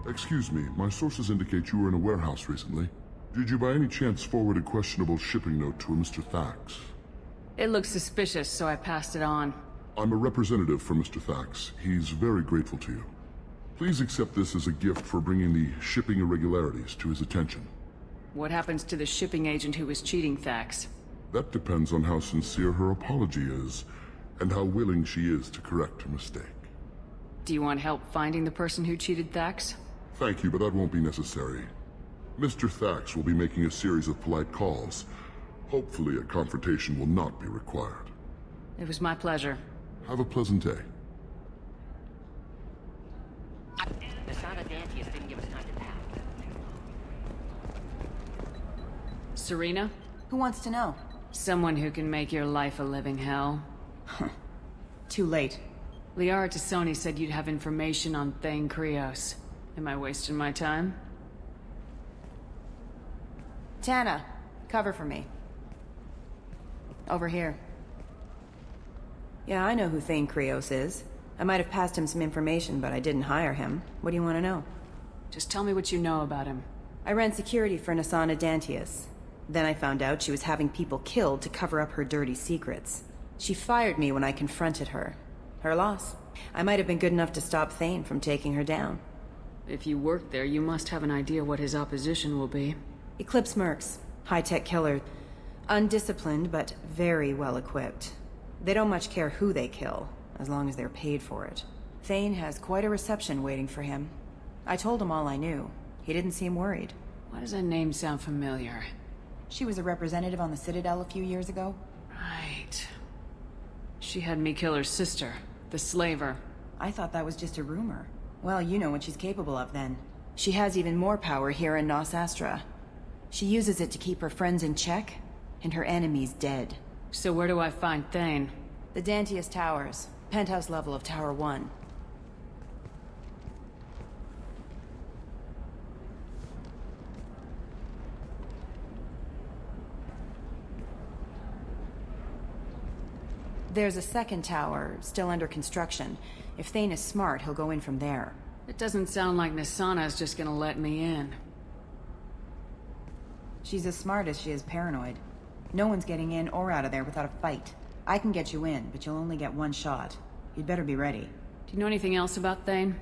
Excuse me, my sources indicate you were in a warehouse recently. Did you by any chance forward a questionable shipping note to a Mr. Thax? It looked suspicious, so I passed it on. I'm a representative for Mr. Thax. He's very grateful to you. Please accept this as a gift for bringing the shipping irregularities to his attention. What happens to the shipping agent who was cheating Thax? That depends on how sincere her apology is, and how willing she is to correct her mistake. Do you want help finding the person who cheated Thax? Thank you, but that won't be necessary. Mr. Thax will be making a series of polite calls. Hopefully a confrontation will not be required. It was my pleasure. Have a pleasant day. The Dantius didn't give us time to pack. Serena? Who wants to know? Someone who can make your life a living hell. Too late. Liara Tassoni said you'd have information on Thane Krios. Am I wasting my time? Tana, cover for me. Over here. Yeah, I know who Thane Krios is. I might have passed him some information, but I didn't hire him. What do you want to know? Just tell me what you know about him. I ran security for Nasana Dantius. Then I found out she was having people killed to cover up her dirty secrets. She fired me when I confronted her. Her loss. I might have been good enough to stop Thane from taking her down. If you work there, you must have an idea what his opposition will be. Eclipse mercs. High-tech killer. Undisciplined, but very well-equipped. They don't much care who they kill, as long as they're paid for it. Thane has quite a reception waiting for him. I told him all I knew. He didn't seem worried. Why does that name sound familiar? She was a representative on the Citadel a few years ago. Right. She had me kill her sister, the slaver. I thought that was just a rumor. Well, you know what she's capable of then. She has even more power here in Nos Astra. She uses it to keep her friends in check, and her enemies dead. So where do I find Thane? The Dantius Towers. Penthouse level of Tower 1. There's a second tower, still under construction. If Thane is smart, he'll go in from there. It doesn't sound like Nasana's just gonna let me in. She's as smart as she is paranoid. No one's getting in or out of there without a fight. I can get you in, but you'll only get one shot. You'd better be ready. Do you know anything else about Thane?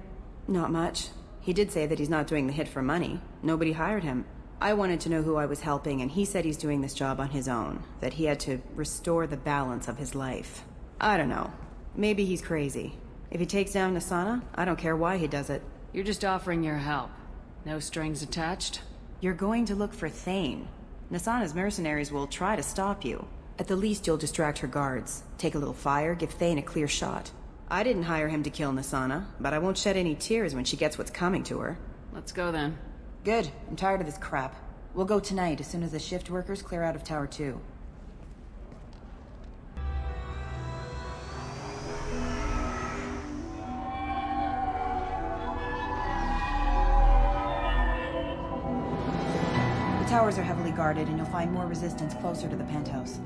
Not much. He did say that he's not doing the hit for money. Nobody hired him. I wanted to know who I was helping, and he said he's doing this job on his own. That he had to restore the balance of his life. I don't know. Maybe he's crazy. If he takes down Nasana, I don't care why he does it. You're just offering your help. No strings attached? You're going to look for Thane. Nasana's mercenaries will try to stop you. At the least, you'll distract her guards. Take a little fire, give Thane a clear shot. I didn't hire him to kill Nasana, but I won't shed any tears when she gets what's coming to her. Let's go then. Good. I'm tired of this crap. We'll go tonight as soon as the shift workers clear out of Tower 2. The towers are heavily guarded, and you'll find more resistance closer to the penthouse.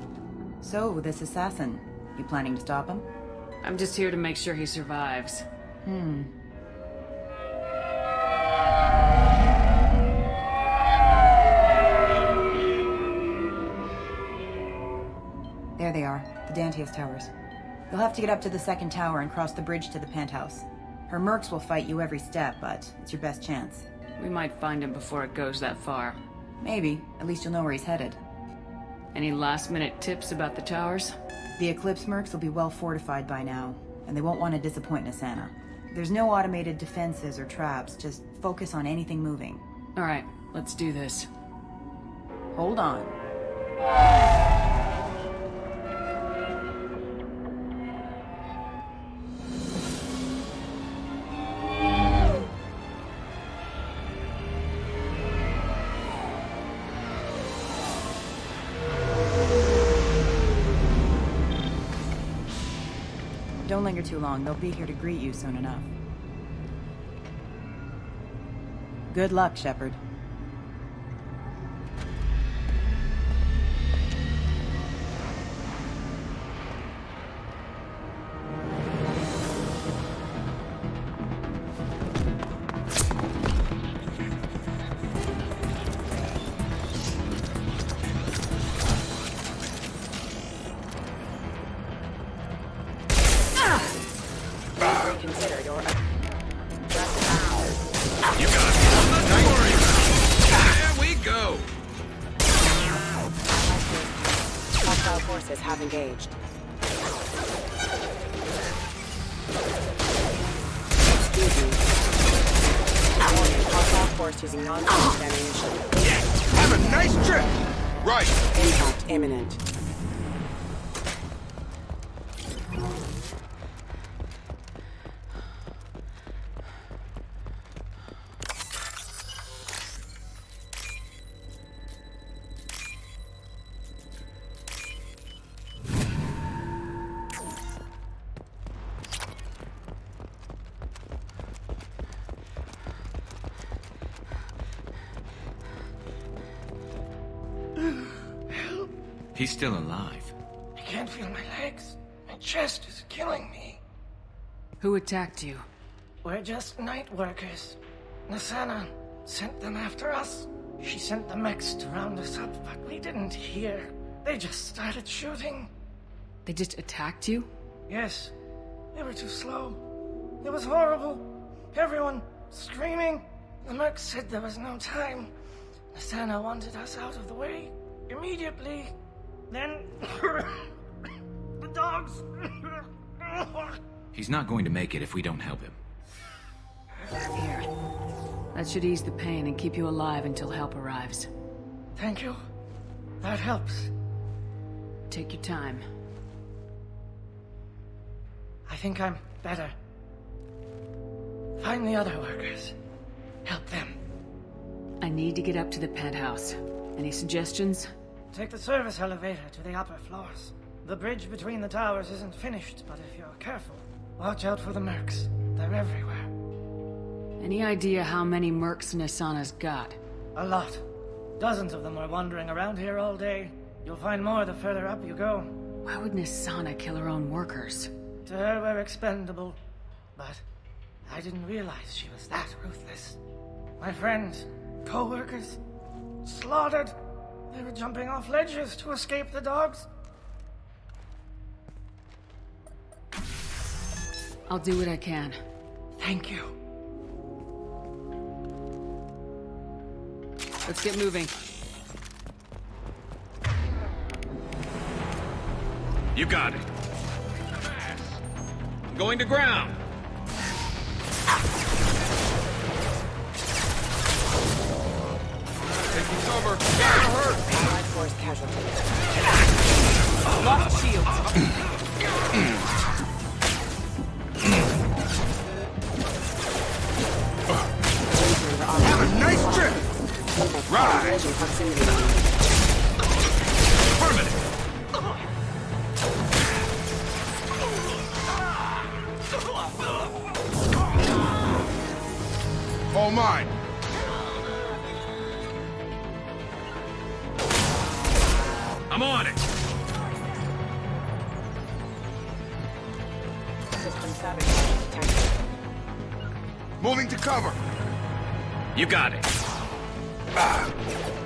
So, this assassin, you planning to stop him? I'm just here to make sure he survives. There they are, the Dantius Towers. You'll have to get up to the second tower and cross the bridge to the penthouse. Her mercs will fight you every step, but it's your best chance. We might find him before it goes that far. Maybe. At least you'll know where he's headed. Any last-minute tips about the towers? The Eclipse mercs will be well fortified by now, and they won't want to disappoint Nasana. There's no automated defenses or traps, just focus on anything moving. Alright, let's do this. Hold on. Don't linger too long. They'll be here to greet you soon enough. Good luck, Shepard. reconsider your... You got it. Nothing to worry about. There we go. Hostile forces have engaged. Excuse me. Warning, hostile force using non-damage ammunition. Have a nice trip. Right. Impact imminent. He's still alive. I can't feel my legs. My chest is killing me. Who attacked you? We're just night workers. Nasana sent them after us. She sent the mechs to round us up, but we didn't hear. They just started shooting. They just attacked you? Yes, they were too slow. It was horrible. Everyone screaming. The mercs said there was no time. Nasana wanted us out of the way immediately. Then the dogs. He's not going to make it if we don't help him. Here. That should ease the pain and keep you alive until help arrives. Thank you. That helps. Take your time. I think I'm better. Find the other workers. Help them. I need to get up to the penthouse. Any suggestions? Take the service elevator to the upper floors. The bridge between the towers isn't finished, but if you're careful, watch out for the mercs. They're everywhere. Any idea how many mercs Nasana's got? A lot. Dozens of them are wandering around here all day. You'll find more the further up you go. Why would Nasana kill her own workers? To her, we're expendable. But I didn't realize she was that ruthless. My friends, co-workers, slaughtered. They were jumping off ledges to escape the dogs. I'll do what I can. Thank you. Let's get moving. You got it. Going to ground. Taking cover. Got hurt. Allied force casualty. Lost shield. Have a nice trip. Right. Affirmative. All mine. I'm on it. System sabotage detected. Moving to cover. You got it.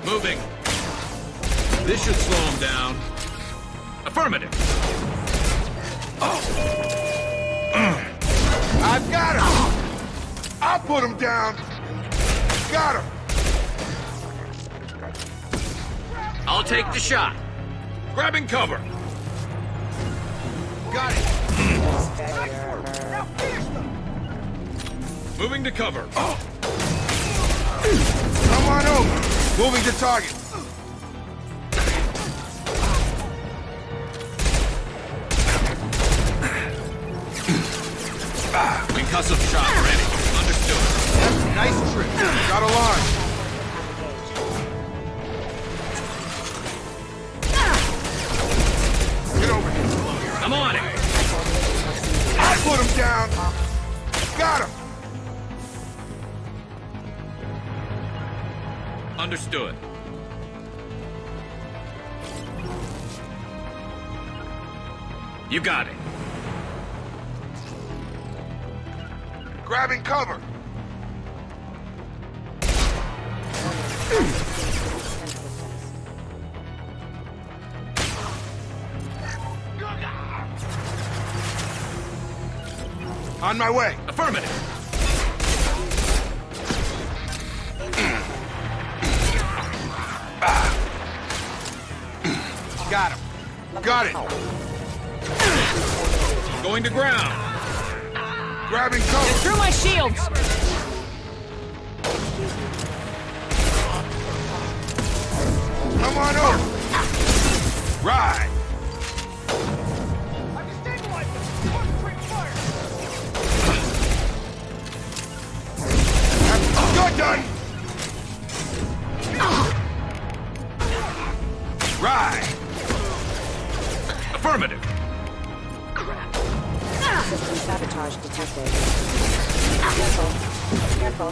Moving. This should slow him down. Affirmative. I've got him. I'll put him down. Got him. I'll take the shot. Grabbing cover. Got it. Moving to cover. Come on over. Moving to target. Concussive shot ready. Understood. Nice trip. Got a line. Get over here. I'm on it. I put him down. Got him. Understood. You got it. Grabbing cover. On my way. Affirmative. Got him. Got it. Going to ground. Grabbing cover. Through my shields! Come on over. Ride. Good done. Ride. Affirmative. System sabotage detected. Careful. Careful.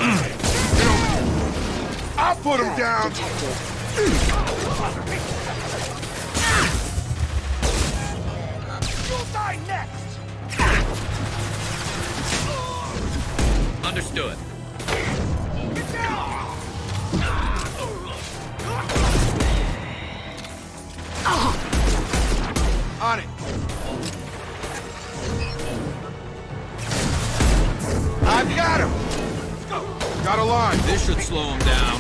I'll put him down. Detected. You'll die next. Understood. Get down. On it. I've got him. Got a line. This should slow him down.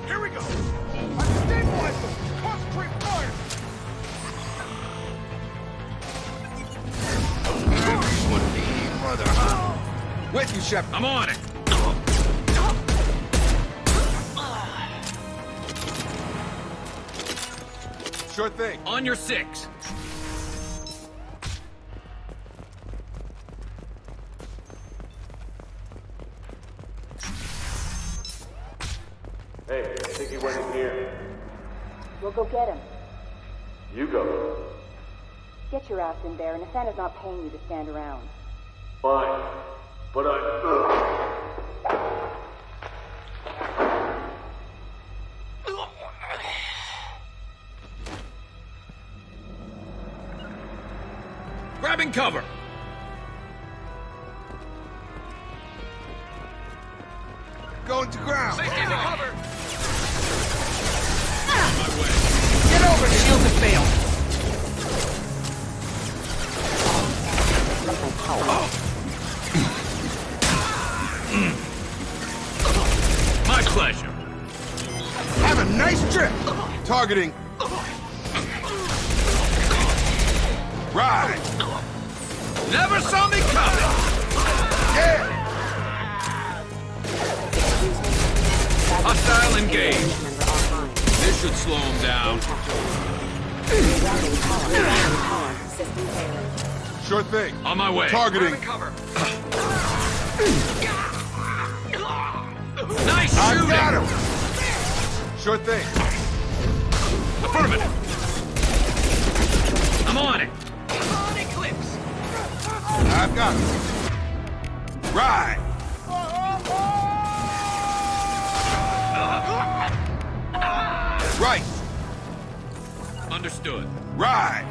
Here we go. I'm stabilizing. Concentrate fire. These would be mother. With you, Shep. I'm on it. Sure thing. On your 6. Hey, I think he went in here. We'll go get him. You go. Get your ass in there, and Nathana's not paying you to stand around. Fine. But Grabbing cover. Going to ground. Safety in the cover. On my way. Get over here. Shields have failed. My pleasure. Have a nice trip. Targeting. Ride. Never saw me coming. Yeah. Hostile engaged. This should slow him down. Sure thing. On my way. Targeting. Nice I shooting. got him. Sure thing. Affirmative. I'm on it. I've got him. Ride. Right. Understood. Ride.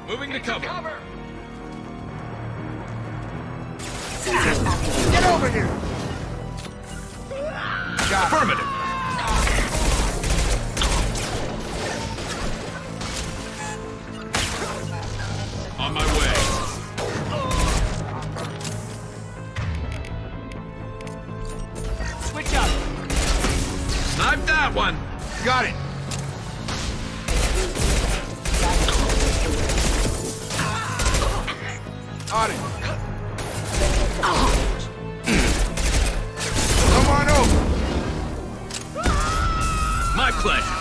Moving to cover. Get over here. Got him. Affirmative. On my way. Switch up. Sniped that one. Got it. On it. Come on over. My pleasure.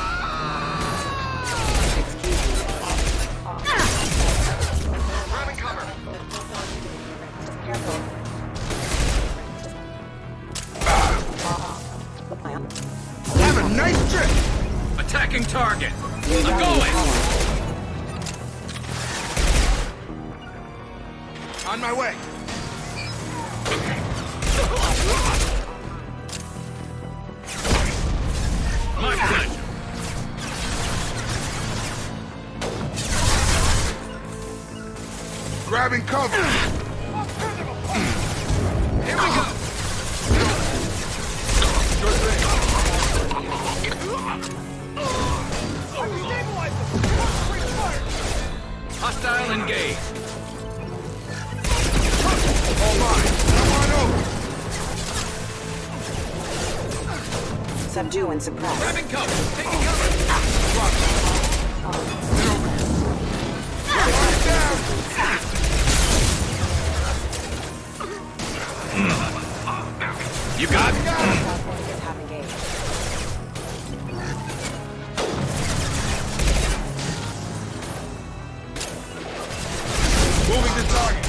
Grabbing cover. Have a nice trip. Attacking target. I'm going. On my way. My pleasure. Grabbing cover. Here we go. Subdue and suppress. Grabbing cover! Taking cover! You got it? Have engaged. Moving to target.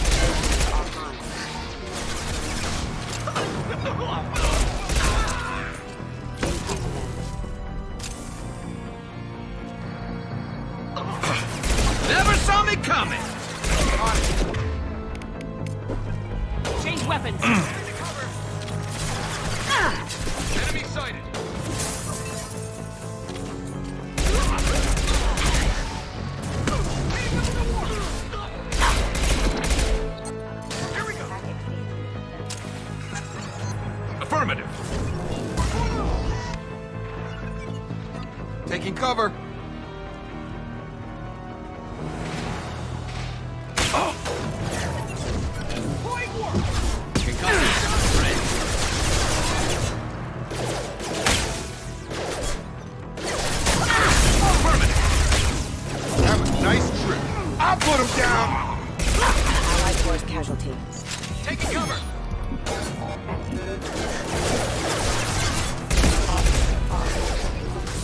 Never saw me coming! Change weapons! Enemy sighted! Here we go! Affirmative! Taking cover. Have a nice trip. I'll put him down. Allied force casualty. Taking cover!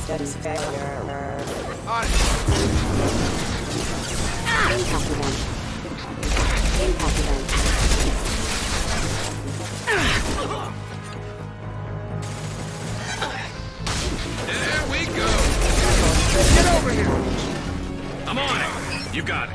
Status failure. On it. Impact event. Impact event. There we go! Get over here. I'm on it! You got it!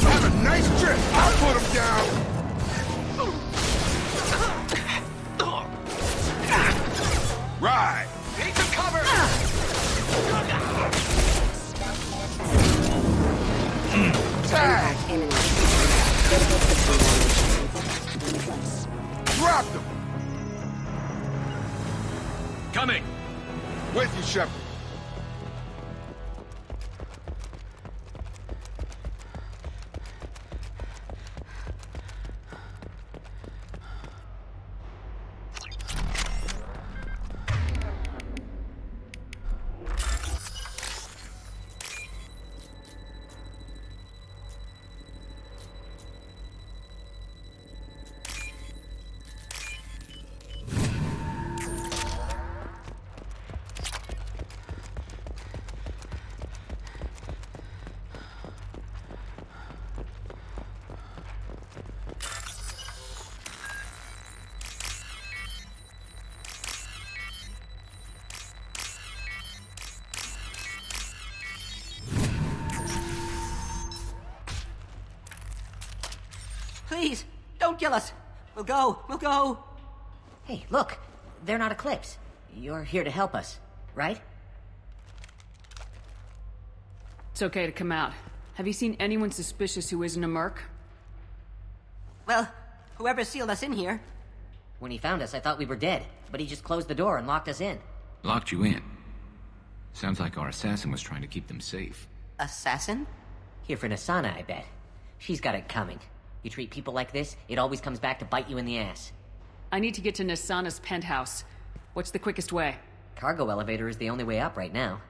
Have a nice trip. I'll put him down. Right. Need some cover! Tag. Imminent. Dropped him. Coming! With you, Shepard. Please, don't kill us. We'll go. We'll go. Hey, look. They're not Eclipse. You're here to help us, right? It's okay to come out. Have you seen anyone suspicious who isn't a merc? Well, whoever sealed us in here. When he found us, I thought we were dead, but he just closed the door and locked us in. Locked you in. Sounds like our assassin was trying to keep them safe. Assassin? Here for Nasana, I bet. She's got it coming. You treat people like this, it always comes back to bite you in the ass. I need to get to Nasana's penthouse. What's the quickest way? Cargo elevator is the only way up right now.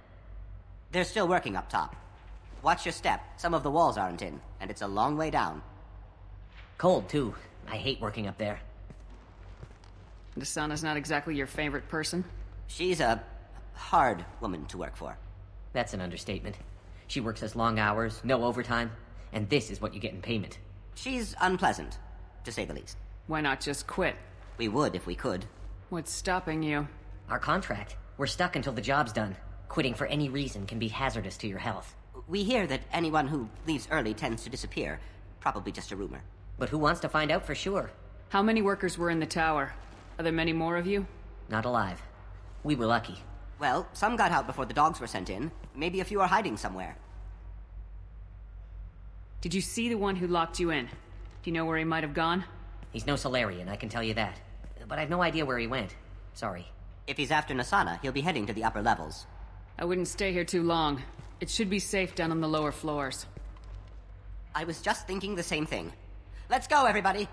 They're still working up top. Watch your step. Some of the walls aren't in, and it's a long way down. Cold, too. I hate working up there. Nasana's not exactly your favorite person? She's a hard woman to work for. That's an understatement. She works us long hours, no overtime, and this is what you get in payment. She's unpleasant, to say the least. Why not just quit? We would if we could. What's stopping you? Our contract. We're stuck until the job's done. Quitting for any reason can be hazardous to your health. We hear that anyone who leaves early tends to disappear. Probably just a rumor. But who wants to find out for sure? How many workers were in the tower? Are there many more of you? Not alive. We were lucky. Well, some got out before the dogs were sent in. Maybe a few are hiding somewhere. Did you see the one who locked you in? Do you know where he might have gone? He's no Salarian, I can tell you that. But I've no idea where he went. Sorry. If he's after Nasana, he'll be heading to the upper levels. I wouldn't stay here too long. It should be safe down on the lower floors. I was just thinking the same thing. Let's go, everybody!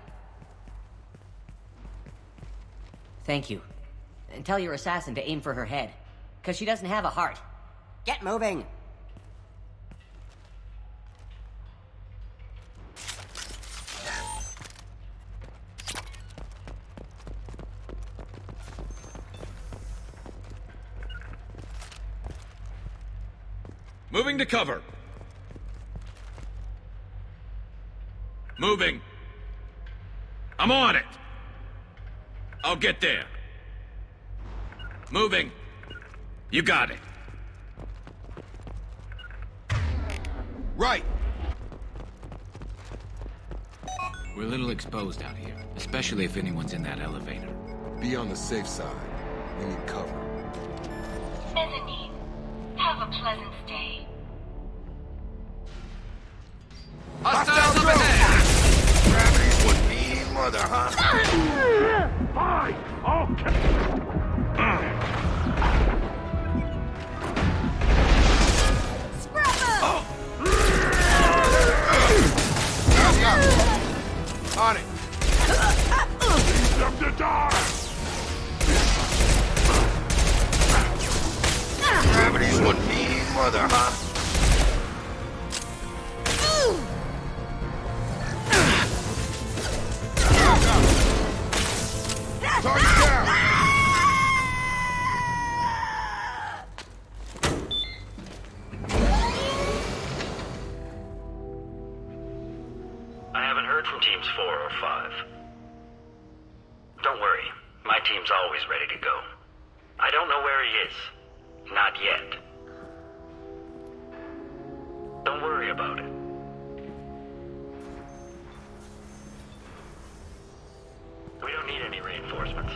Thank you. And tell your assassin to aim for her head. Because she doesn't have a heart. Get moving! Moving to cover. Moving. I'm on it. I'll get there. Moving. You got it. Right. We're a little exposed out here, especially if anyone's in that elevator. Be on the safe side. We need cover. Mezzanine. Have a pleasant stay. Hostiles up ahead! Gravity's one mean mother, huh? Fine! Okay! On it! Leave them to die! Gravity's one mean mother, huh? Target down! I haven't heard from teams 4 or 5. Don't worry, my team's always ready to go. I don't know where he is. Not yet. Don't worry about it. We don't need any reinforcements.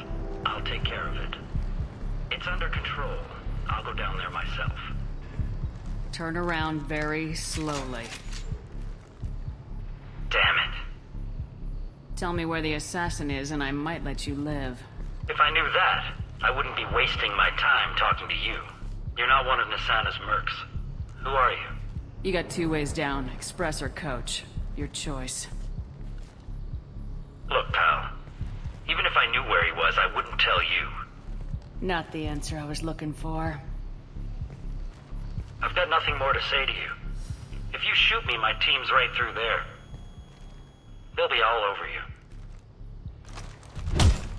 I'll take care of it. It's under control. I'll go down there myself. Turn around very slowly. Damn it. Tell me where the assassin is and I might let you live. If I knew that, I wouldn't be wasting my time talking to you. You're not one of Nisana's mercs. Who are you? You got 2 ways down, express or coach. Your choice. Look, pal. Even if I knew where he was, I wouldn't tell you. Not the answer I was looking for. I've got nothing more to say to you. If you shoot me, my team's right through there. They'll be all over you.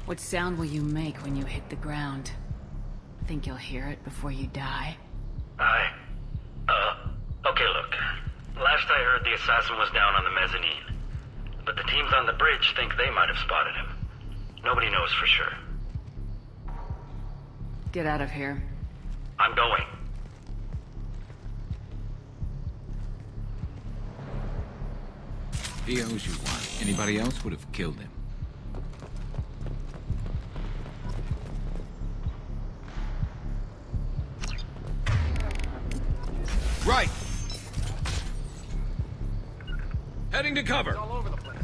What sound will you make when you hit the ground? Think you'll hear it before you die? Okay, look. Last I heard, the assassin was down on the mezzanine. But the teams on the bridge think they might have spotted him. Nobody knows for sure. Get out of here. I'm going. He owes you one. Anybody else would have killed him. Right! Heading to cover. All over the place.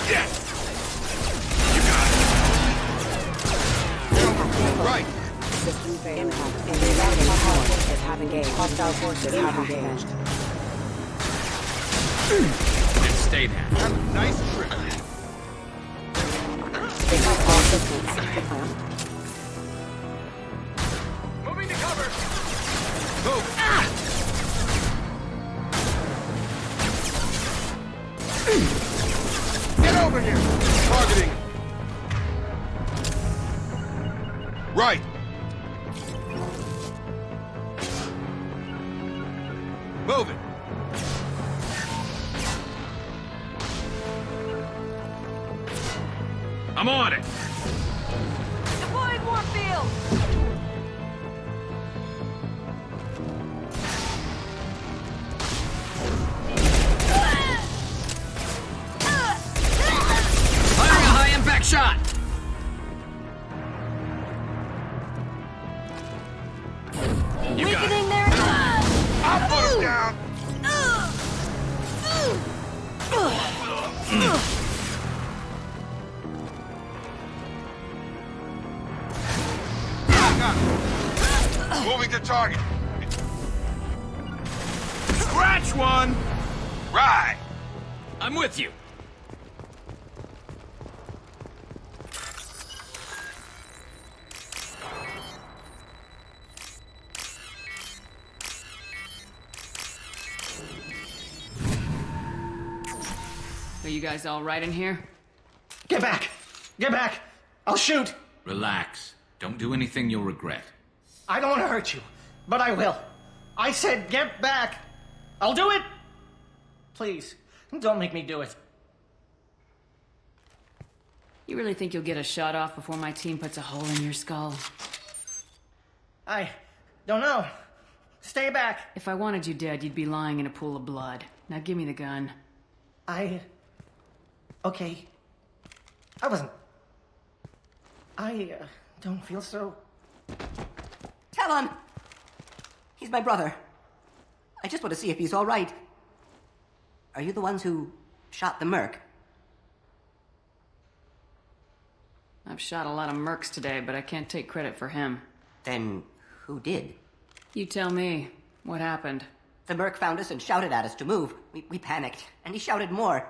Yes! You got it. Right! System failure. Impact. Hostile forces have engaged. Hostile forces have engaged. And stay there. Nice trick. They have all systems. Good plan. Moving to cover. Move! Get over here! Targeting! Right! Move it! I'm on it. Deploying Warfield! Firing a high-impact shot. You got it. Weakening their attack! I'll put him down! got it. Moving to target. Scratch one! Right. I'm with you. Are you guys all right in here? Get back! Get back! I'll shoot! Relax. Don't do anything you'll regret. I don't want to hurt you, but I will. I said get back! I'll do it! Please, don't make me do it. You really think you'll get a shot off before my team puts a hole in your skull? I don't know. Stay back. If I wanted you dead, you'd be lying in a pool of blood. Now give me the gun. Okay. I don't feel so... Talon! He's my brother. I just want to see if he's all right. Are you the ones who shot the merc? I've shot a lot of mercs today, but I can't take credit for him. Then who did? You tell me. What happened? The merc found us and shouted at us to move. We panicked, and he shouted more.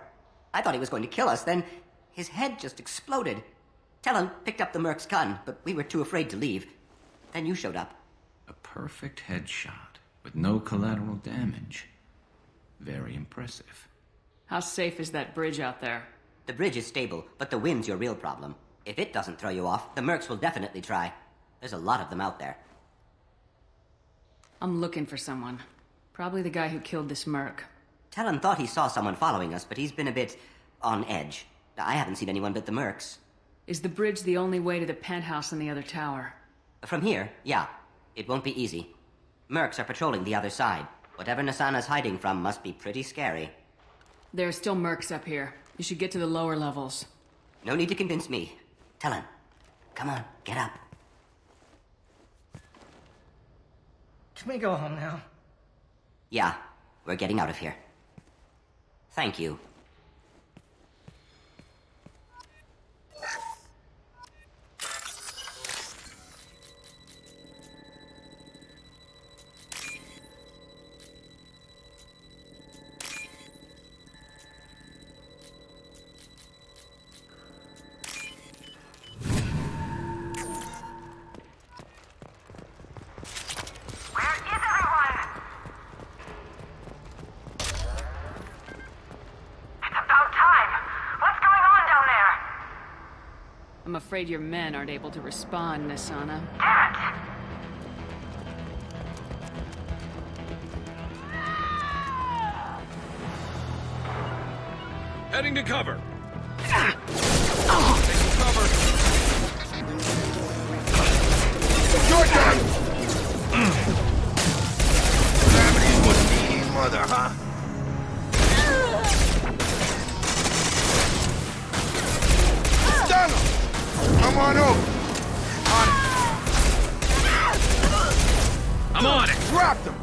I thought he was going to kill us, then his head just exploded. Talon picked up the merc's gun, but we were too afraid to leave. Then you showed up. A perfect headshot with no collateral damage. Very impressive. How safe is that bridge out there? The bridge is stable, but the wind's your real problem. If it doesn't throw you off, the mercs will definitely try. There's a lot of them out there. I'm looking for someone. Probably the guy who killed this merc. Talon thought he saw someone following us, but he's been a bit on edge. I haven't seen anyone but the mercs. Is the bridge the only way to the penthouse in the other tower? From here, yeah. It won't be easy. Mercs are patrolling the other side. Whatever Nasana's hiding from must be pretty scary. There are still mercs up here. You should get to the lower levels. No need to convince me. Talon, come on, get up. Can we go home now? Yeah, we're getting out of here. Thank you. I'm afraid your men aren't able to respond, Nasana. Damn it! Heading to cover. Taking cover. Your turn! Calamity's What's mother, huh? Stun him! Come on over. I'm on it. Dropped him.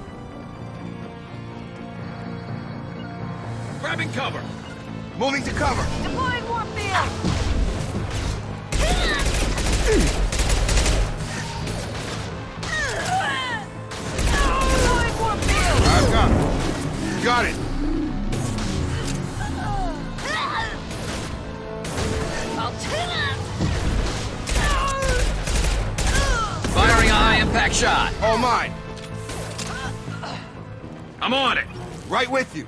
Grabbing cover. Moving to cover. Deploying warfield! Deploying warfield! I've got it. Got it. Firing a high-impact shot. All mine. I'm on it. Right with you.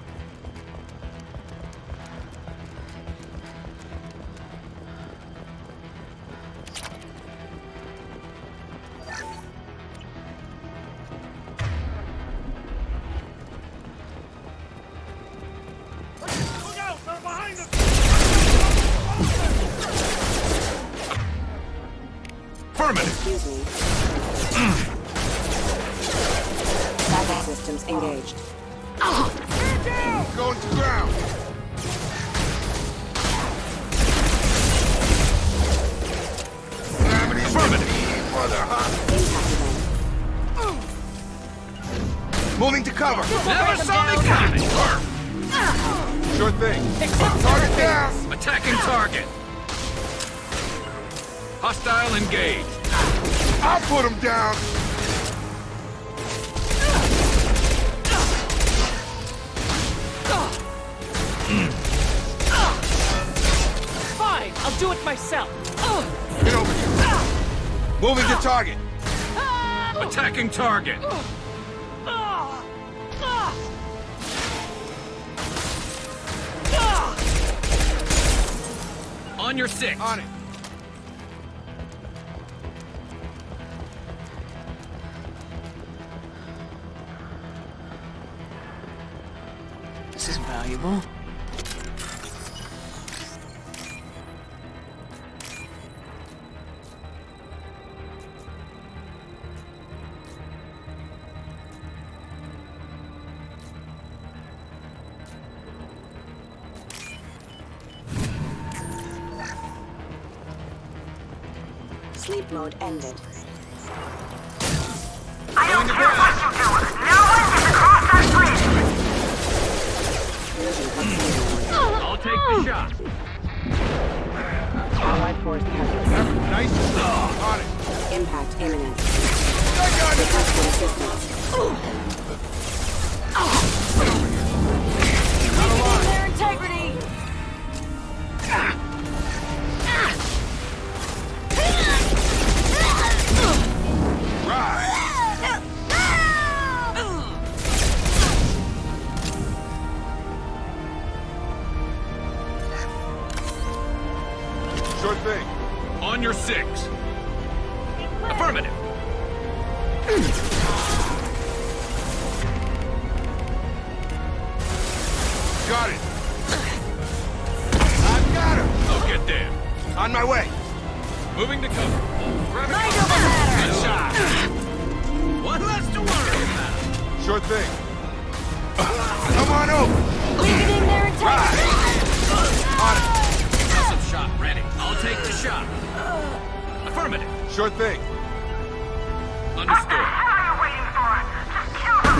Look out! They're behind us! Affirmative. Excuse me. Backup systems engaged. Going to ground. Calamity's mother, huh? Moving to cover. Never saw me coming. Sure thing. Target down. Attacking target. Hostile engaged. I'll put him down! Fine, I'll do it myself. Get over here. Moving to target. Attacking target. On your 6. On it. This is valuable. Sleep mode ended. I don't care what you do. No one gets across that bridge. I'll take the shot. Allied force hazard. Nice. On it. Impact imminent. I got it. Requesting assistance. Weakening their integrity. Sure thing. On your 6. Affirmative. Got it. I've got him. I'll get there. On my way. Moving to cover. Mind over matter. Good shot. One less to worry about. Sure thing. Come on over. Weakening their integrity. On it. Awesome shot ready. I'll take the shot. Affirmative. Sure thing. Understood. What are you waiting for? Just kill them.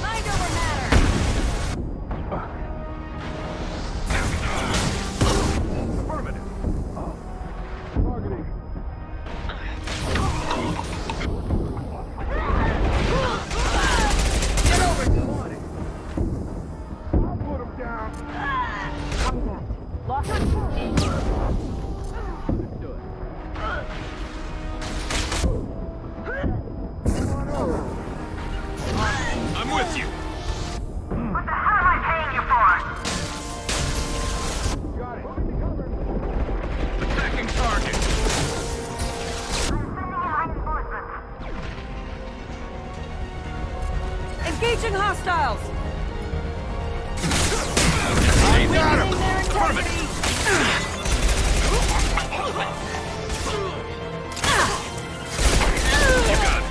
Mind over matter. Affirmative. Targeting. Get over here. On it. I'll put him down. Lock it. I'm with you. What the hell am I paying you for? Got it. Attacking target. I'm sending in reinforcements. Engaging hostiles. I got him. Their integrity. You got it.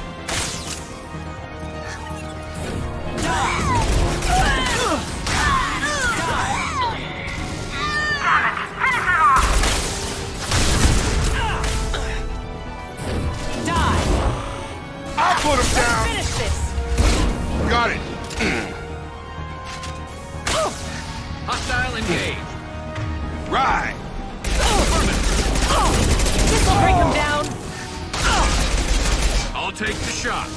I'll put him down. Finish this. Got it. Hostile engaged. Right. This will break them down. I'll take the shot.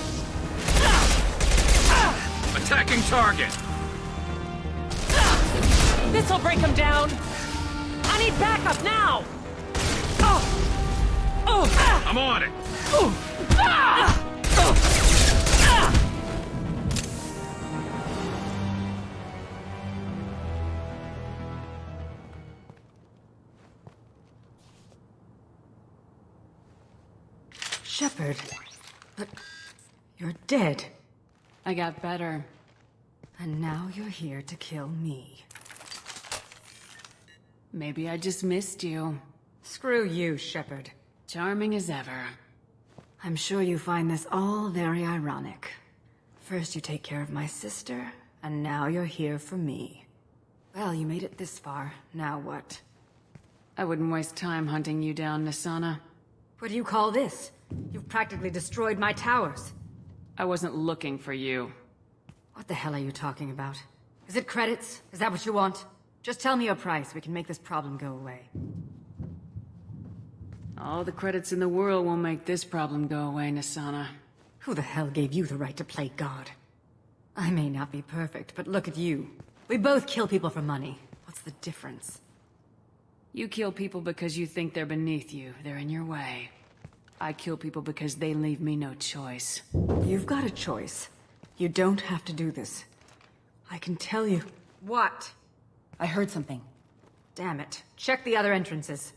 Attacking target. This will break them down. I need backup now. I'm on it. Shepard. But you're dead. I got better. And now you're here to kill me. Maybe I just missed you. Screw you, Shepard. Charming as ever. I'm sure you find this all very ironic. First you take care of my sister, and now you're here for me. Well, you made it this far. Now what? I wouldn't waste time hunting you down, Nisana. What do you call this? You've practically destroyed my towers. I wasn't looking for you. What the hell are you talking about? Is it credits? Is that what you want? Just tell me your price. We can make this problem go away. All the credits in the world won't make this problem go away, Nasana. Who the hell gave you the right to play God? I may not be perfect, but look at you. We both kill people for money. What's the difference? You kill people because you think they're beneath you. They're in your way. I kill people because they leave me no choice. You've got a choice. You don't have to do this. I can tell you. What? I heard something. Damn it. Check the other entrances.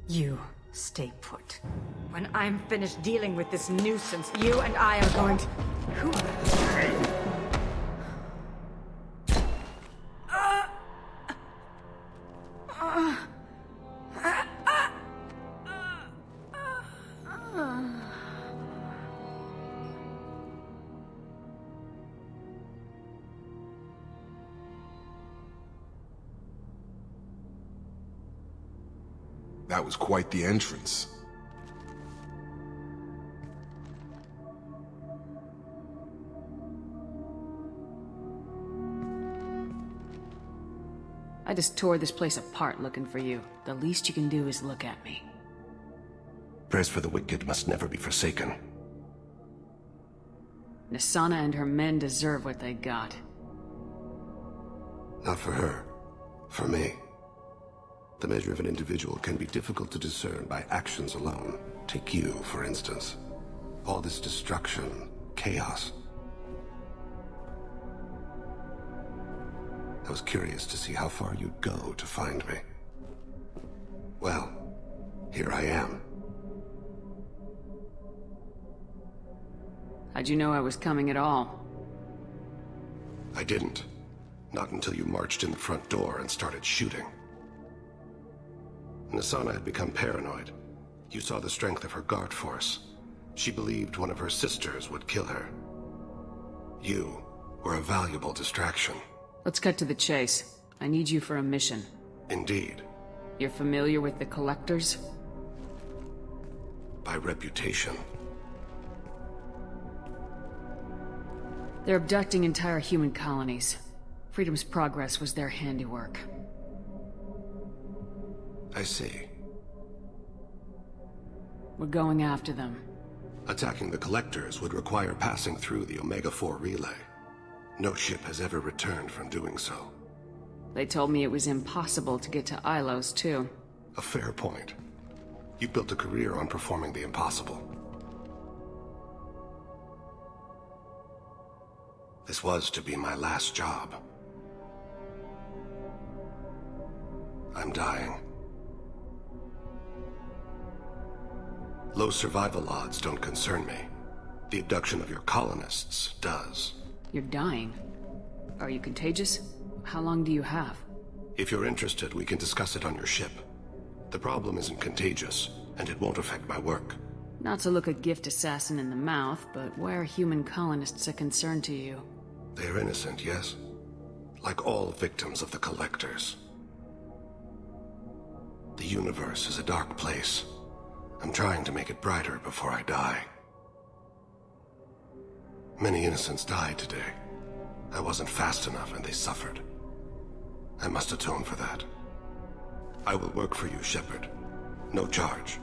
You stay put. When I'm finished dealing with this nuisance, you and I are going to... Who... That was quite the entrance. I just tore this place apart looking for you. The least you can do is look at me. Prayers for the wicked must never be forsaken. Nasana and her men deserve what they got. Not for her. For me. The measure of an individual can be difficult to discern by actions alone. Take you, for instance. All this destruction, chaos. I was curious to see how far you'd go to find me. Well, here I am. How'd you know I was coming at all? I didn't. Not until you marched in the front door and started shooting. Nasana had become paranoid. You saw the strength of her guard force. She believed one of her sisters would kill her. You were a valuable distraction. Let's cut to the chase. I need you for a mission. Indeed. You're familiar with the Collectors? By reputation. They're abducting entire human colonies. Freedom's Progress was their handiwork. I see. We're going after them. Attacking the Collectors would require passing through the Omega-4 relay. No ship has ever returned from doing so. They told me it was impossible to get to Ilos, too. A fair point. You built a career on performing the impossible. This was to be my last job. I'm dying. Low survival odds don't concern me. The abduction of your colonists does. You're dying? Are you contagious? How long do you have? If you're interested, we can discuss it on your ship. The problem isn't contagious, and it won't affect my work. Not to look a gift assassin in the mouth, but why are human colonists a concern to you? They're innocent, yes? Like all victims of the Collectors. The universe is a dark place. I'm trying to make it brighter before I die. Many innocents died today. I wasn't fast enough and they suffered. I must atone for that. I will work for you, Shepard. No charge.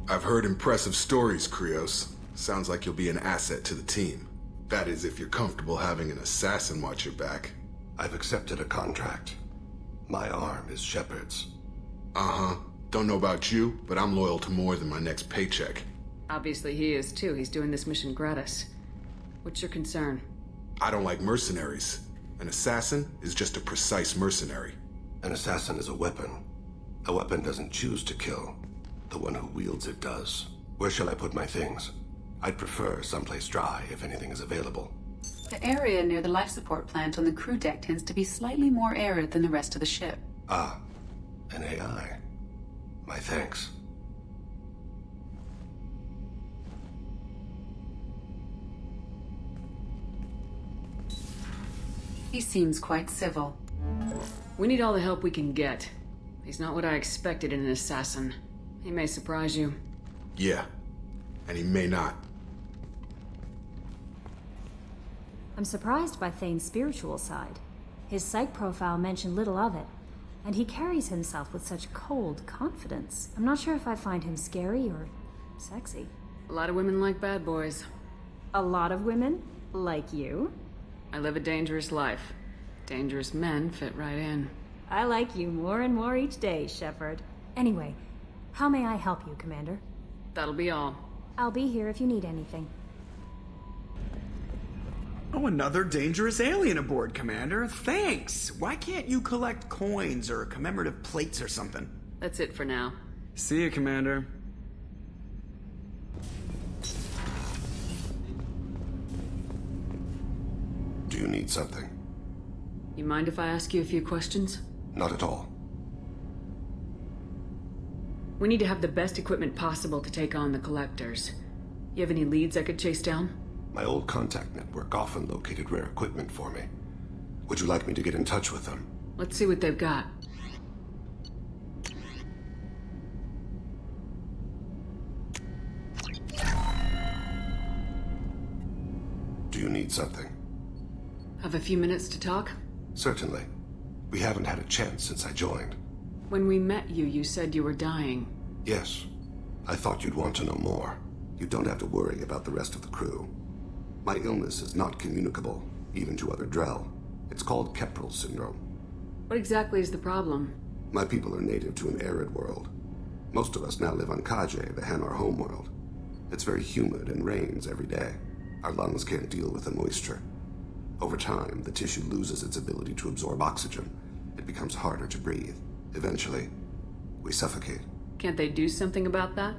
I've heard impressive stories, Krios. Sounds like you'll be an asset to the team. That is, if you're comfortable having an assassin watch your back. I've accepted a contract. My arm is Shepard's. Uh-huh. Don't know about you, but I'm loyal to more than my next paycheck. Obviously he is too. He's doing this mission gratis. What's your concern? I don't like mercenaries. An assassin is just a precise mercenary. An assassin is a weapon. A weapon doesn't choose to kill. The one who wields it does. Where shall I put my things? I'd prefer someplace dry if anything is available. The area near the life support plant on the crew deck tends to be slightly more arid than the rest of the ship. Ah, an AI. My thanks. He seems quite civil. We need all the help we can get. He's not what I expected in an assassin. He may surprise you. Yeah, and he may not. I'm surprised by Thane's spiritual side. His psych profile mentioned little of it, and he carries himself with such cold confidence. I'm not sure if I find him scary or sexy. A lot of women like bad boys. A lot of women? Like you? I live a dangerous life. Dangerous men fit right in. I like you more and more each day, Shepard. Anyway, how may I help you, Commander? That'll be all. I'll be here if you need anything. Oh, another dangerous alien aboard, Commander. Thanks. Why can't you collect coins or commemorative plates or something? That's it for now. See you, Commander. Do you need something? You mind if I ask you a few questions? Not at all. We need to have the best equipment possible to take on the Collectors. You have any leads I could chase down? My old contact network often located rare equipment for me. Would you like me to get in touch with them? Let's see what they've got. Do you need something? Have a few minutes to talk? Certainly. We haven't had a chance since I joined. When we met you, you said you were dying. Yes. I thought you'd want to know more. You don't have to worry about the rest of the crew. My illness is not communicable, even to other Drell. It's called Keprel syndrome. What exactly is the problem? My people are native to an arid world. Most of us now live on Kaje, the Hanar homeworld. It's very humid and rains every day. Our lungs can't deal with the moisture. Over time, the tissue loses its ability to absorb oxygen. It becomes harder to breathe. Eventually, we suffocate. Can't they do something about that?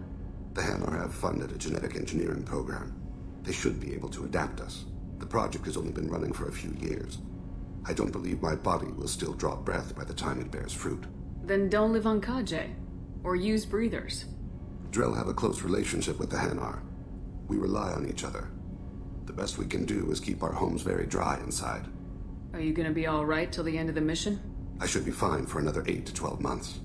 The Hanar have funded a genetic engineering program. They should be able to adapt us. The project has only been running for a few years. I don't believe my body will still draw breath by the time it bears fruit. Then don't live on Kaje. Or use breathers. Drell have a close relationship with the Hanar. We rely on each other. The best we can do is keep our homes very dry inside. Are you gonna be alright till the end of the mission? I should be fine for another 8 to 12 months.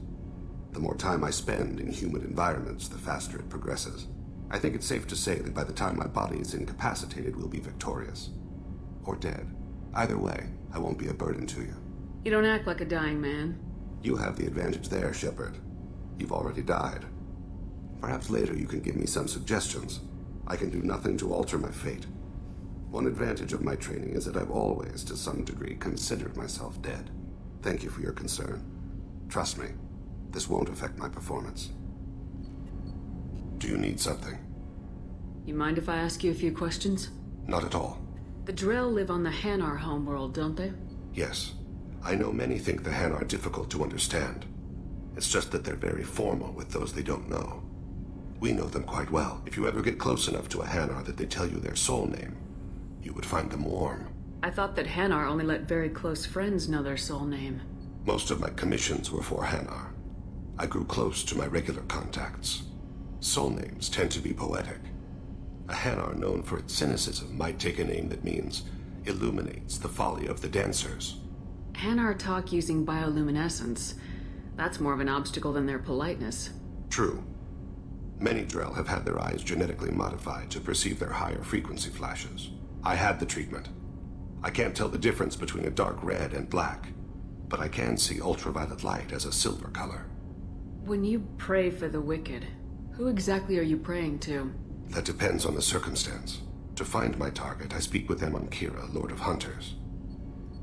The more time I spend in humid environments, the faster it progresses. I think it's safe to say that by the time my body is incapacitated, we'll be victorious. Or dead. Either way, I won't be a burden to you. You don't act like a dying man. You have the advantage there, Shepard. You've already died. Perhaps later you can give me some suggestions. I can do nothing to alter my fate. One advantage of my training is that I've always, to some degree, considered myself dead. Thank you for your concern. Trust me, this won't affect my performance. Do you need something? You mind if I ask you a few questions? Not at all. The Drell live on the Hanar homeworld, don't they? Yes. I know many think the Han are difficult to understand. It's just that they're very formal with those they don't know. We know them quite well. If you ever get close enough to a Hanar that they tell you their soul name, you would find them warm. I thought that Hanar only let very close friends know their soul name. Most of my commissions were for Hanar. I grew close to my regular contacts. Soul names tend to be poetic. A Hanar known for its cynicism might take a name that means illuminates the folly of the dancers. Hanar talk using bioluminescence. That's more of an obstacle than their politeness. True. Many Drell have had their eyes genetically modified to perceive their higher frequency flashes. I had the treatment. I can't tell the difference between a dark red and black, but I can see ultraviolet light as a silver color. When you pray for the wicked, who exactly are you praying to? That depends on the circumstance. To find my target, I speak with them on Kira, Lord of Hunters.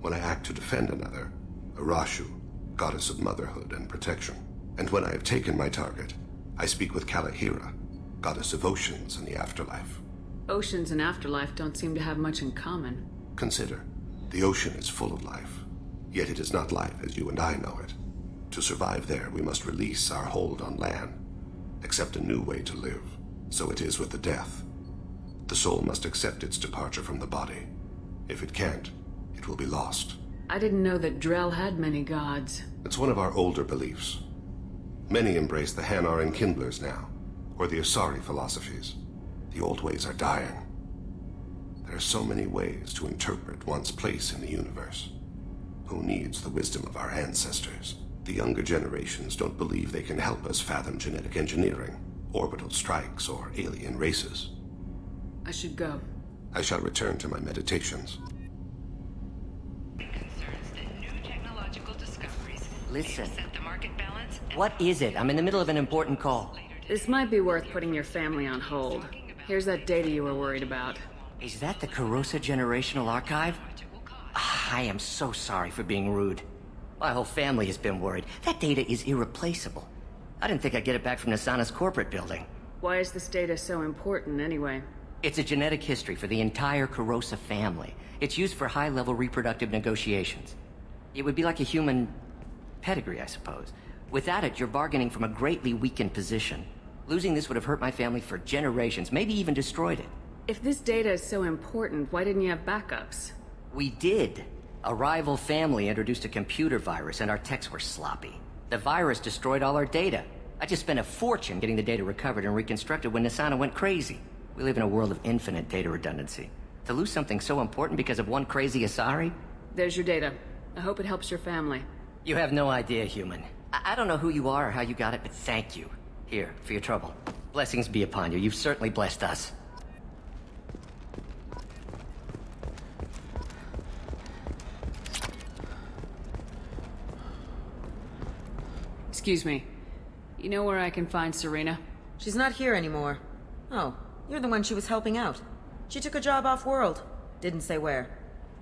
When I act to defend another, Arashu, goddess of motherhood and protection. And when I have taken my target, I speak with Kalahira, goddess of oceans and the afterlife. Oceans and afterlife don't seem to have much in common. Consider, the ocean is full of life, yet it is not life as you and I know it. To survive there, we must release our hold on land, accept a new way to live. So it is with the death. The soul must accept its departure from the body. If it can't, it will be lost. I didn't know that Drell had many gods. It's one of our older beliefs. Many embrace the Hanar and Kindlers now, or the Asari philosophies. The old ways are dying. There are so many ways to interpret one's place in the universe. Who needs the wisdom of our ancestors? The younger generations don't believe they can help us fathom genetic engineering, orbital strikes, or alien races. I should go. I shall return to my meditations. Listen. What is it? I'm in the middle of an important call. This might be worth putting your family on hold. Here's that data you were worried about. Is that the Carosa Generational Archive? I am so sorry for being rude. My whole family has been worried. That data is irreplaceable. I didn't think I'd get it back from Nasana's corporate building. Why is this data so important, anyway? It's a genetic history for the entire Carosa family. It's used for high-level reproductive negotiations. It would be like a human pedigree, I suppose. Without it, you're bargaining from a greatly weakened position. Losing this would have hurt my family for generations, maybe even destroyed it. If this data is so important, why didn't you have backups? We did. A rival family introduced a computer virus, and our techs were sloppy. The virus destroyed all our data. I just spent a fortune getting the data recovered and reconstructed when Nasana went crazy. We live in a world of infinite data redundancy. To lose something so important because of one crazy Asari? There's your data. I hope it helps your family. You have no idea, human. I don't know who you are or how you got it, but thank you. Here, for your trouble. Blessings be upon you. You've certainly blessed us. Excuse me. You know where I can find Serena? She's not here anymore. Oh, you're the one she was helping out. She took a job off-world. Didn't say where.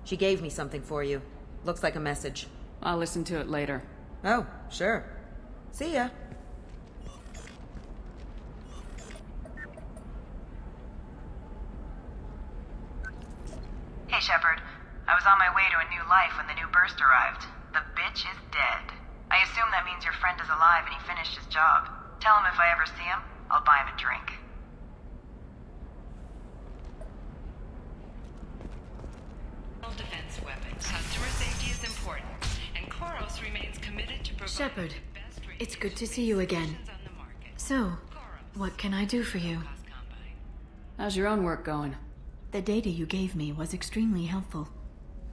She gave me something for you. Looks like a message. I'll listen to it later. Oh, sure. See ya. Hey, Shepard. I was on my way to a new life when the new burst arrived. The bitch is dead. I assume that means your friend is alive and he finished his job. Tell him if I ever see him, I'll buy him a drink. Defense weapons. Customer safety is important, and Koros remains committed to providing Shepard, it's good to see you again. So, what can I do for you? How's your own work going? The data you gave me was extremely helpful.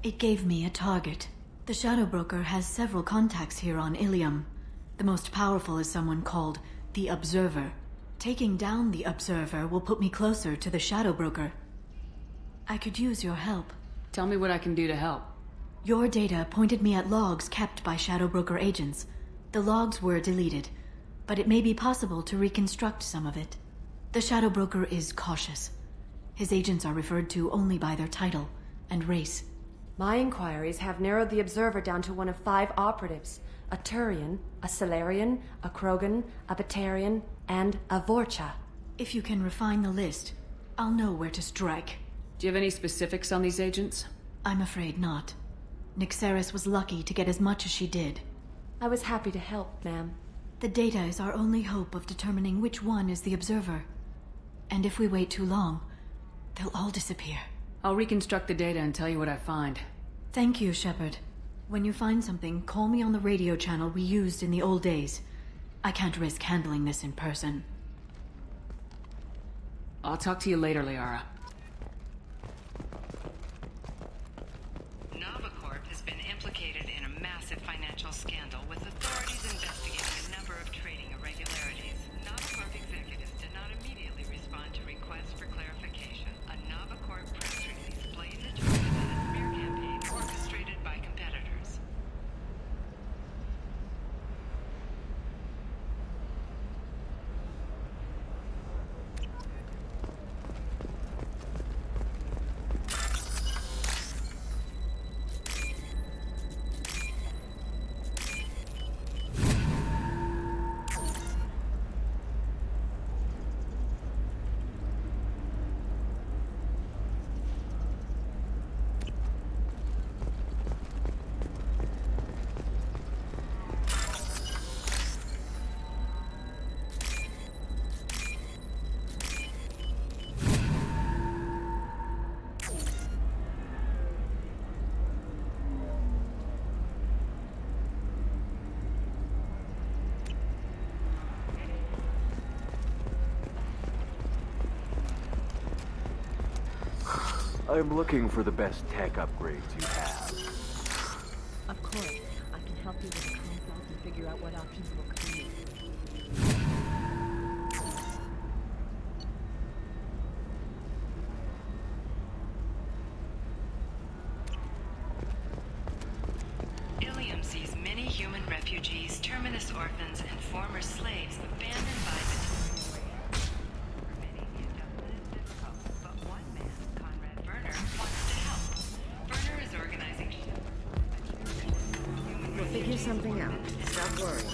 It gave me a target. The Shadow Broker has several contacts here on Ilium. The most powerful is someone called the Observer. Taking down the Observer will put me closer to the Shadow Broker. I could use your help. Tell me what I can do to help. Your data pointed me at logs kept by Shadow Broker agents. The logs were deleted, but it may be possible to reconstruct some of it. The Shadow Broker is cautious. His agents are referred to only by their title and race. My inquiries have narrowed the Observer down to one of 5 operatives. A Turian, a Salarian, a Krogan, a Batarian, and a Vorcha. If you can refine the list, I'll know where to strike. Do you have any specifics on these agents? I'm afraid not. Nyxeris was lucky to get as much as she did. I was happy to help, ma'am. The data is our only hope of determining which one is the Observer. And if we wait too long, they'll all disappear. I'll reconstruct the data and tell you what I find. Thank you, Shepard. When you find something, call me on the radio channel we used in the old days. I can't risk handling this in person. I'll talk to you later, Liara. Novacorp has been implicated in a massive financial scandal, with authorities investigating a number of trading irregularities. Novacorp executives did not immediately respond to requests for clarification. A Novacorp press release blamed the charges on a smear campaign orchestrated by competitors. I'm looking for the best tech upgrades you have. Of course. I can help you with the consult and figure out what options will create. Ilium sees many human refugees, terminus orphans, and former slaves abandoned by the but one man, Conrad Werner, wants to help. Werner is organizing. We'll figure something out. Stop worrying.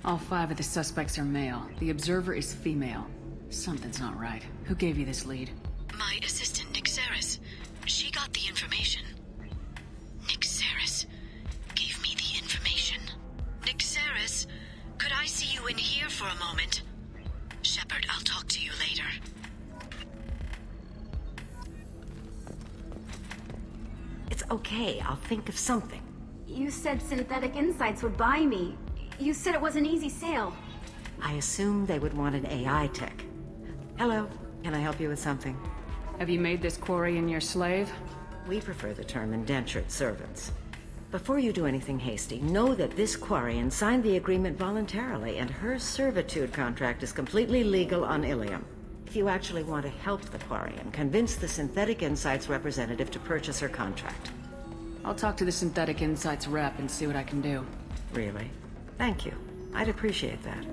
All 5 of the suspects are male. The Observer is female. Something's not right. Who gave you this lead? My assistant, Nixeris. She got the information. Nixeris gave me the information. Nixeris, could I see you in here for a moment? Shepard, I'll talk to you later. It's okay. I'll think of something. You said Synthetic Insights would buy me. You said it was an easy sale. I assumed they would want an AI tech. Hello, can I help you with something? Have you made this Quarian your slave? We prefer the term indentured servants. Before you do anything hasty, know that this Quarian signed the agreement voluntarily, and her servitude contract is completely legal on Ilium. If you actually want to help the Quarian, convince the Synthetic Insights representative to purchase her contract. I'll talk to the Synthetic Insights rep and see what I can do. Really? Thank you. I'd appreciate that.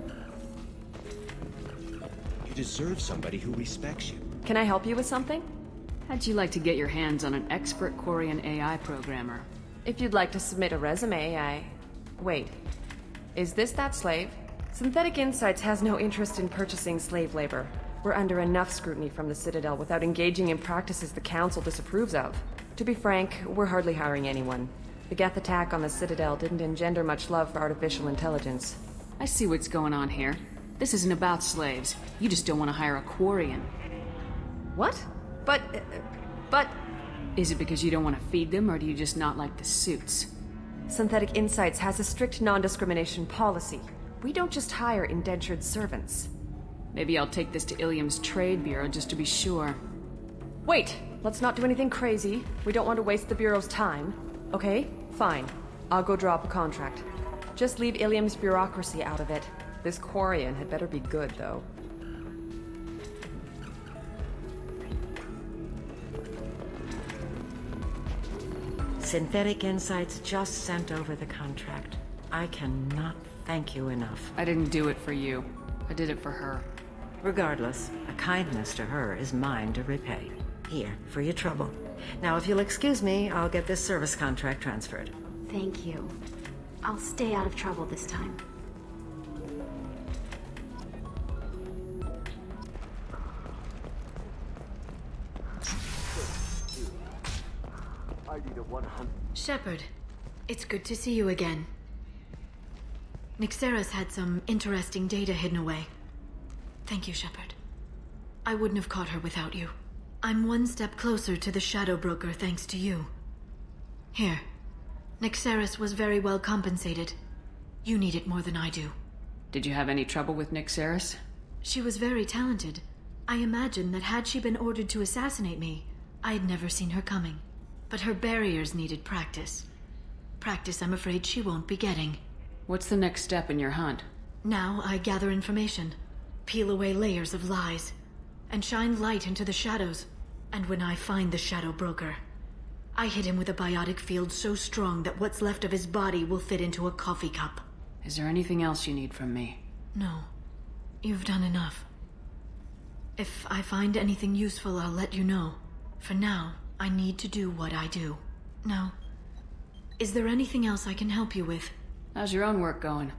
You deserve somebody who respects you. Can I help you with something? How'd you like to get your hands on an expert Quarian AI programmer? If you'd like to submit a resume, Wait. Is this that slave? Synthetic Insights has no interest in purchasing slave labor. We're under enough scrutiny from the Citadel without engaging in practices the Council disapproves of. To be frank, we're hardly hiring anyone. The Geth attack on the Citadel didn't engender much love for artificial intelligence. I see what's going on here. This isn't about slaves. You just don't want to hire a Quarian. What? But... Is it because you don't want to feed them, or do you just not like the suits? Synthetic Insights has a strict non-discrimination policy. We don't just hire indentured servants. Maybe I'll take this to Ilium's trade bureau just to be sure. Wait! Let's not do anything crazy. We don't want to waste the Bureau's time. Okay? Fine. I'll go draw up a contract. Just leave Ilium's bureaucracy out of it. This Quarian had better be good, though. Synthetic Insights just sent over the contract. I cannot thank you enough. I didn't do it for you. I did it for her. Regardless, a kindness to her is mine to repay. Here, for your trouble. Now, if you'll excuse me, I'll get this service contract transferred. Thank you. I'll stay out of trouble this time. I need a 100. Shepard, it's good to see you again. Nixeris had some interesting data hidden away. Thank you, Shepard. I wouldn't have caught her without you. I'm one step closer to the Shadow Broker thanks to you. Here. Nixeris was very well compensated. You need it more than I do. Did you have any trouble with Nixeris? She was very talented. I imagine that had she been ordered to assassinate me, I had never seen her coming. But her barriers needed practice. Practice I'm afraid she won't be getting. What's the next step in your hunt? Now I gather information, peel away layers of lies, and shine light into the shadows. And when I find the Shadow Broker, I hit him with a biotic field so strong that what's left of his body will fit into a coffee cup. Is there anything else you need from me? No. You've done enough. If I find anything useful, I'll let you know. For now, I need to do what I do. Now, is there anything else I can help you with? How's your own work going?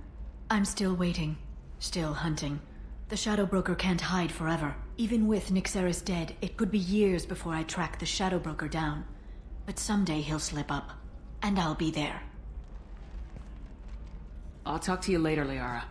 I'm still waiting. Still hunting. The Shadow Broker can't hide forever. Even with Nixeris dead, it could be years before I track the Shadow Broker down. But someday he'll slip up, and I'll be there. I'll talk to you later, Liara.